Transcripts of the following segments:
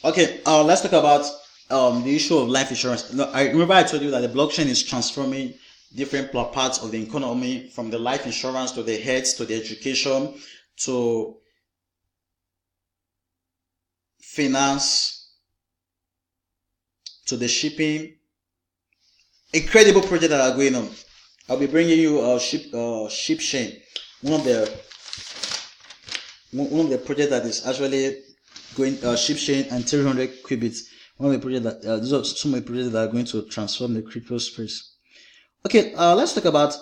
Okay, let's talk about the issue of life insurance. No, I remember I told you that the blockchain is transforming different parts of the economy, from the life insurance to the health to the education to finance to the shipping. Incredible projects that are going on. I'll be bringing you a ship chain, one of the projects that is actually going ship chain and 300 qubits. One of the projects that these are some of the projects that are going to transform the crypto space. Okay, let's talk about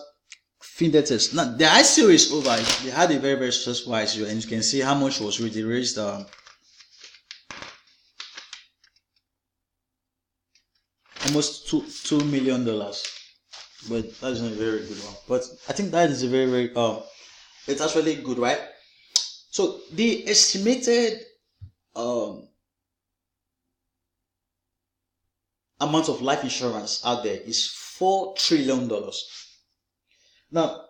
FIDENTXIA. Now the ICO is over. They had a very successful ICO, and you can see how much was really raised. Almost $2 million, but that is not a very good one. But I think that is a very it's actually good, right? So the estimated amount of life insurance out there is $4 trillion. Now,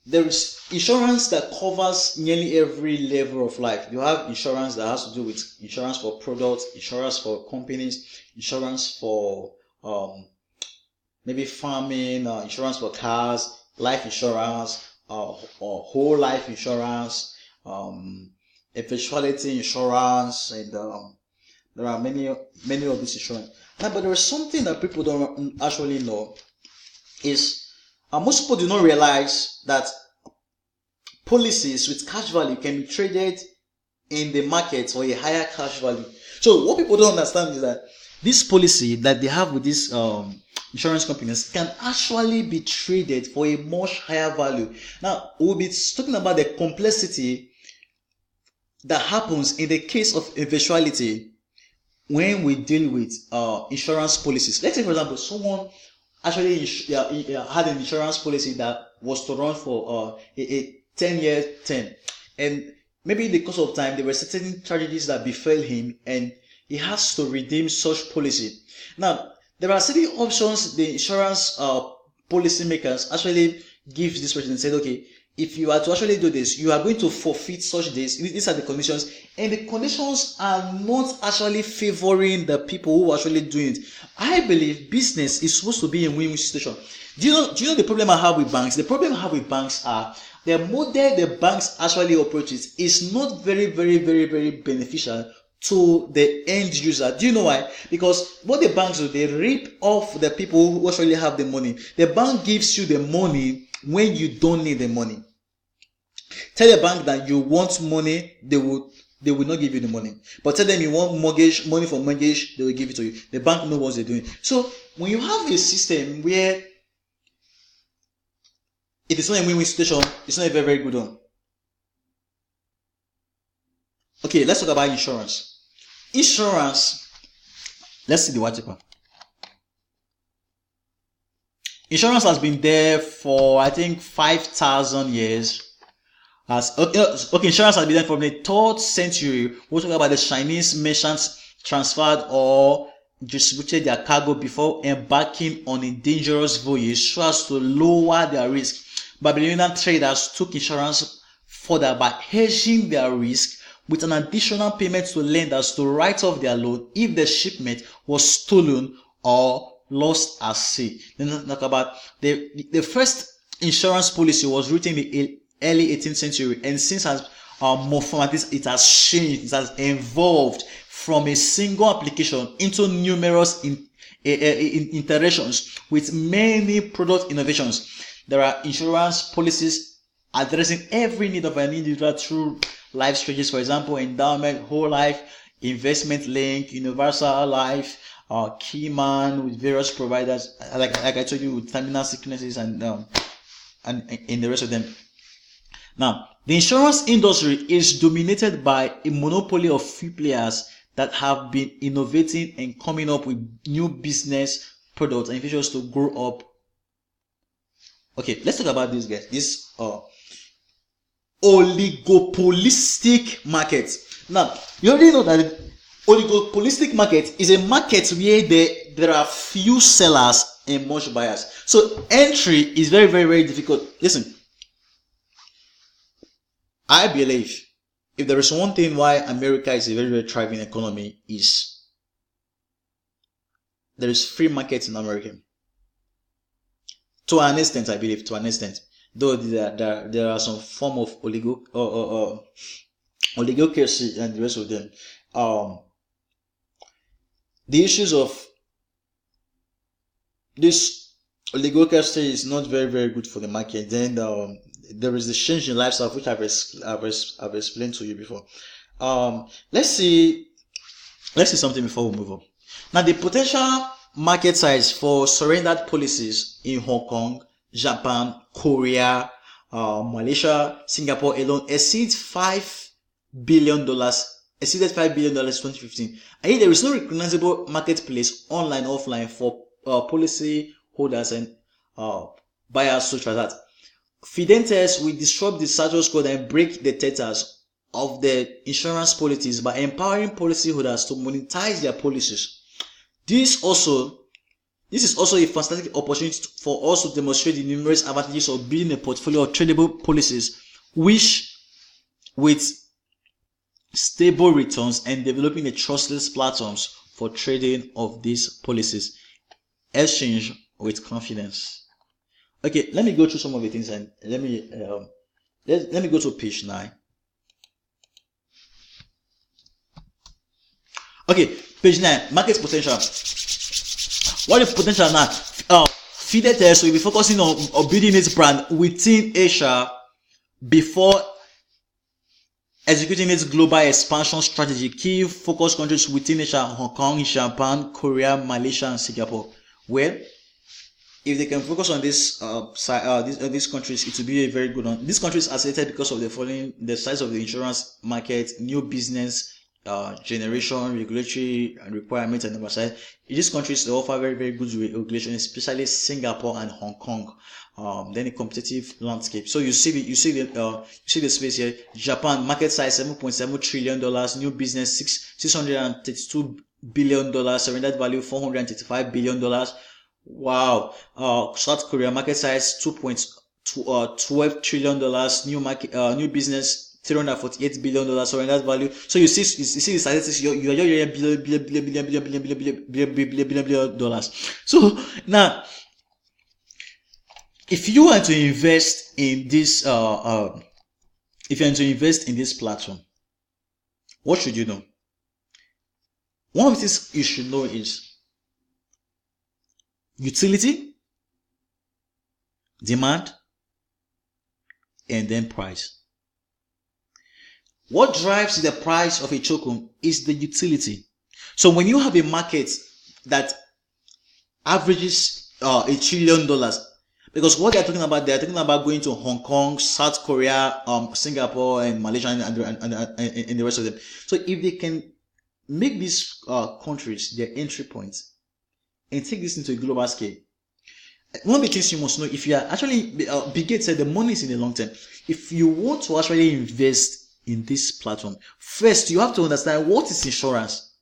there is insurance that covers nearly every level of life. You have insurance that has to do with insurance for products, insurance for companies, insurance for maybe farming, insurance for cars, life insurance, or whole life insurance, eventuality insurance, and there are many of these insurance. Now, but there is something that people don't actually know is most people do not realize that policies with cash value can be traded in the market for a higher cash value. So what people don't understand is that this policy that they have with these insurance companies can actually be traded for a much higher value. Now, we'll be talking about the complexity that happens in the case of eventuality when we deal with insurance policies. Let's say, for example, someone actually had an insurance policy that was to run for a 10-year term, and maybe in the course of time there were certain tragedies that befell him, and he has to redeem such policy. Now, there are certain options the insurance policy makers actually give this person and said, okay, if you are to actually do this, you are going to forfeit such days. These are the conditions, and the conditions are not actually favoring the people who are actually doing it. I believe business is supposed to be a win-win situation. Do you know the problem I have with banks? The problem I have with banks are the model the banks actually operate is not very beneficial to the end user. Do you know why? Because what the banks do, they rip off the people who actually have the money. The bank gives you the money when you don't need the money. Tell the bank that you want money, they will not give you the money. But tell them you want money for mortgage, they will give it to you. The bank knows what they're doing. So when you have a system where it is not a win-win situation, it's not a very good one. Okay, let's talk about insurance. Insurance, let's see the white paper. Insurance has been there for, I think, 5,000 years. Insurance has been there from the 3rd century. We'll talk about the Chinese merchants transferred or distributed their cargo before embarking on a dangerous voyage so as to lower their risk. Babylonian traders took insurance further by hedging their risk with an additional payment to lenders to write off their loan if the shipment was stolen or lost at sea. Then let's talk about the first insurance policy was written in the early 18th century, and since as more formats, it has changed, it has evolved from a single application into numerous iterations with many product innovations. There are insurance policies addressing every need of an individual through life stages, for example, endowment, whole life, investment link, universal life, key man with various providers, like I told you, with terminal sicknesses and in the rest of them. Now, the insurance industry is dominated by a monopoly of few players that have been innovating and coming up with new business products and features to grow up. Okay, let's talk about this, guys. This oligopolistic market. Now, you already know that oligopolistic market is a market where there are few sellers and much buyers. So entry is very difficult. Listen, I believe if there is one thing why America is a very, very thriving economy, is there is free market in America. To an extent, I believe, to an extent. Though there are some form of oligarchy and the rest of them. The issues of this oligarchy is not very, very good for the market. Then there is the change in lifestyle, which I've explained to you before. Let's see something before we move on. Now, the potential market size for surrendered policies in Hong Kong, Japan, Korea, Malaysia, Singapore alone exceeded $5 billion in 2015. And there is no recognizable marketplace, online, offline, for policy holders and buyers such as that. FIDENTXIA will disrupt the status quo and break the teters of the insurance policies by empowering policyholders to monetize their policies. This is also a fantastic opportunity for us to demonstrate the numerous advantages of building a portfolio of tradable policies, which, with stable returns and developing a trustless platforms for trading of these policies, exchange with confidence. Okay, let me go through some of the things, and let me go to page 9. Okay, page 9, market potential. What is potential now? FIDENTXIA will be focusing on building its brand within Asia before executing its global expansion strategy. Key focus countries within Asia: Hong Kong, Japan, Korea, Malaysia, and Singapore. Well, if they can focus on these countries, it will be a very good one. These countries are selected because of the size of the insurance market, new business generation, regulatory requirements, and oversight. In these countries, they offer very, very good regulation, especially Singapore and Hong Kong. Then a competitive landscape. So you see the space here. Japan, market size $7.7 trillion, new business $632 billion, surrendered value $435 billion. Wow. South Korea, market size $2.12 trillion, new business $348 billion, surrendered value. So you see the statistics. You are hearing billion dollars. So now, if you want to invest in this, platform, what should you know? One of the things you should know is utility, demand, and then price. What drives the price of a token is the utility. So when you have a market that averages $1 trillion, because what they're talking about going to Hong Kong, South Korea, Singapore, and Malaysia, and the rest of them. So if they can make these countries their entry points and take this into a global scale, one of the things you must know, if you are actually, Bill Gates said the money is in the long term. If you want to actually invest in this platform, first you have to understand what is insurance.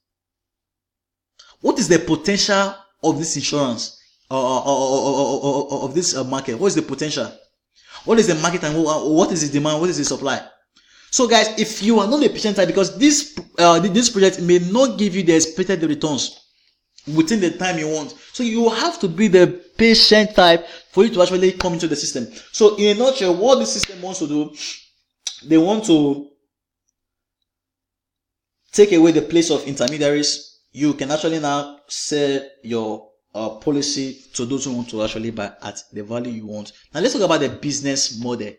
What is the potential of this insurance, of this market? What is the potential? What is the market, and what is the demand? What is the supply? So guys, if you are not a patient type, because this project may not give you the expected returns within the time you want, so you have to be the patient type for you to actually come into the system. So in a nutshell, what the system wants to do, they want to take away the place of intermediaries. You can actually now sell your policy to those who want to actually buy at the value you want. Now let's talk about the business model.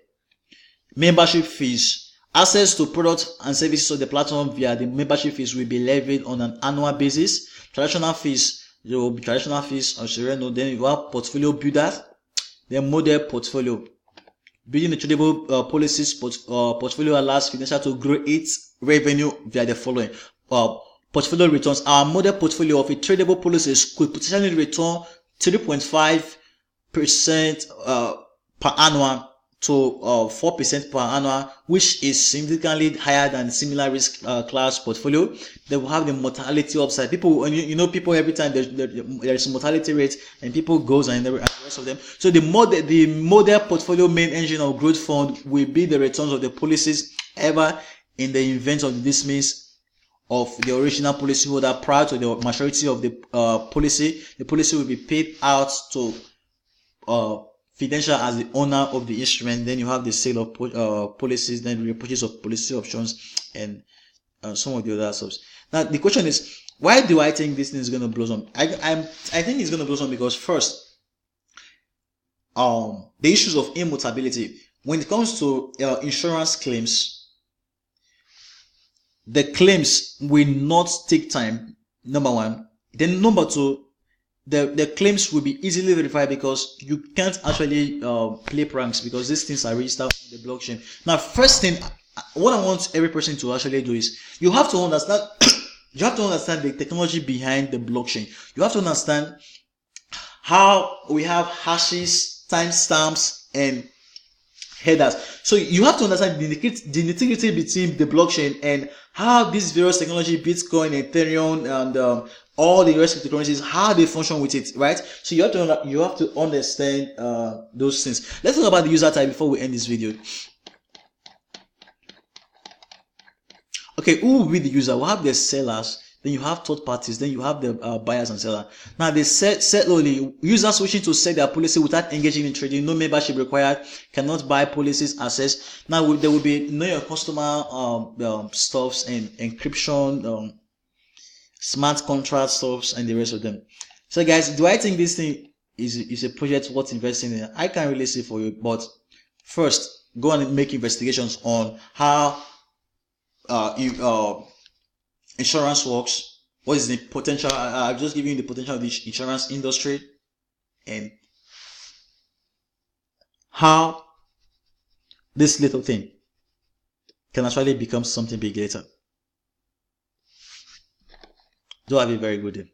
Membership fees. Access to products and services of the platform via the membership fees will be levied on an annual basis. Traditional fees, there will be traditional fees on Sereno. Then you have portfolio builder, then model portfolio. Building the tradable policies portfolio allows FIDENTXIA to grow its revenue via the following. Portfolio returns. Our model portfolio of a tradable policies could potentially return 3.5% per annum to 4% per annum, which is significantly higher than similar risk class portfolio. They will have the mortality upside. People, people every time there's a mortality rate, and people goes and the rest of them. So the model portfolio main engine of growth fund will be the returns of the policies ever in the event of the dismiss of the original policyholder prior to the maturity of the policy, the policy will be paid out to Fidentia as the owner of the instrument. Then you have the sale of policies, then the purchase of policy options, and some of the other stuff. Now the question is, why do I think this thing is going to blossom? I think it's going to blossom because first, the issues of immutability. When it comes to insurance claims, the claims will not take time, number one. Then number two, the claims will be easily verified because you can't actually play pranks, because these things are registered on the blockchain. Now, first thing, what I want every person to actually do is, you have to understand you have to understand the technology behind the blockchain. You have to understand how we have hashes, timestamps, and headers. So you have to understand the nitty-gritty between the blockchain and how these various technology, Bitcoin, Ethereum, and all the rest of the currencies, how they function with it, right? So you have to understand those things. Let's talk about the user type before we end this video. Okay, who will be the user? We'll have the sellers, then you have third parties, then you have the buyers and sellers. Now they set only users wishing to sell their policy without engaging in trading, no membership required, cannot buy policies, access. Now there will be know your customer stuffs and encryption, smart contract stuffs, and the rest of them. So guys, do I think this thing is a project worth investing in? I can't really say for you, but first go and make investigations on how insurance works. What is the potential? I've just given you the potential of the insurance industry and how this little thing can actually become something big later. Do have a very good day.